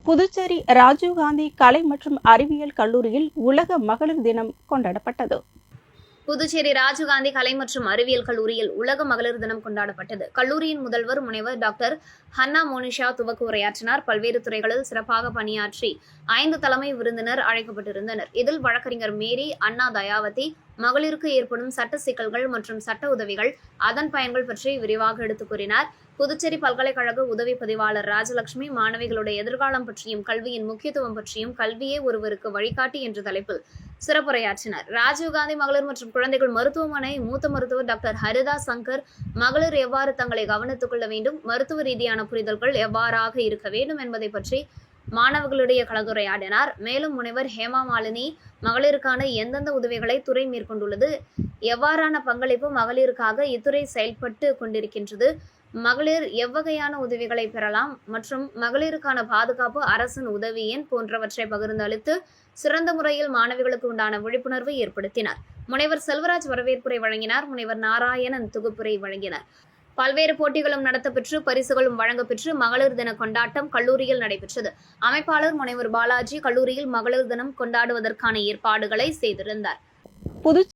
புதுச்சேரி ராஜீவ்காந்தி கலை மற்றும் அறிவியல் கல்லூரியில் உலக மகளிர் தினம் கொண்டாடப்பட்டது. புதுச்சேரி ராஜீவ்காந்தி கலை மற்றும் அறிவியல் கல்லூரியில் உலக மகளிர் தினம் கொண்டாடப்பட்டது. கல்லூரியின் முதல்வர் முனைவர் டாக்டர் ஹன்னா மோனிஷா துவக்க உரையாற்றினார். பல்வேறு துறைகளில் சிறப்பாக பணியாற்றி 5 தலைமை விருந்தினர் அழைக்கப்பட்டிருந்தனர். இதில் வழக்கறிஞர் மேரி, அண்ணா தயாவதி, மகளிருக்கு ஏற்படும் சட்ட சிக்கல்கள் மற்றும் சட்ட உதவிகள், அதன் பயன்கள் பற்றி விரிவாக எடுத்துக் கூறினார். புதுச்சேரி பல்கலைக்கழக உதவி பதிவாளர் ராஜலட்சுமி மாணவிகளுடைய எதிர்காலம் பற்றியும் கல்வியின் முக்கியத்துவம் பற்றியும் கல்வியே ஒருவருக்கு வழிகாட்டி என்ற தலைப்பில் சிறப்புரையாற்றினார். ராஜீவ்காந்தி மகளிர் மற்றும் குழந்தைகள் மருத்துவமனை மூத்த மருத்துவர் டாக்டர் ஹரிதா சங்கர் மகளிர் எவ்வாறு தங்களை கவனித்துக் கொள்ள வேண்டும், மருத்துவ ரீதியான புரிதல்கள் எவ்வாறாக இருக்க வேண்டும் என்பதை பற்றி மாணவர்களுடைய கலந்துரையாடினார். மேலும் முனைவர் ஹேமா மாலினி மகளிருக்கான எந்தெந்த உதவிகளை துறை மேற்கொண்டுள்ளது, எவ்வாறான பங்களிப்பு மகளிருக்காக இத்துறை செயல்பட்டு கொண்டிருக்கின்றது, மகளிர் எவ்வகையான உதவிகளை பெறலாம் மற்றும் மகளிருக்கான பாதுகாப்பு அரசின் உதவி எண் போன்றவற்றை பகிர்ந்து அளித்து சிறந்த முறையில் மாணவிகளுக்கு உண்டான விழிப்புணர்வை ஏற்படுத்தினார். முனைவர் செல்வராஜ் வரவேற்புரை வழங்கினார். முனைவர் நாராயணன் தொகுப்புரை வழங்கினார். பல்வேறு போட்டிகளும் நடத்தப்பெற்று பரிசுகளும் வழங்கப்பெற்று மகளிர் தின கொண்டாட்டம் கல்லூரியில் நடைபெற்றது. அமைப்பாளர் முனைவர் பாலாஜி கல்லூரியில் மகளிர் தினம் கொண்டாடுவதற்கான ஏற்பாடுகளை செய்திருந்தார். புதுச்சேரி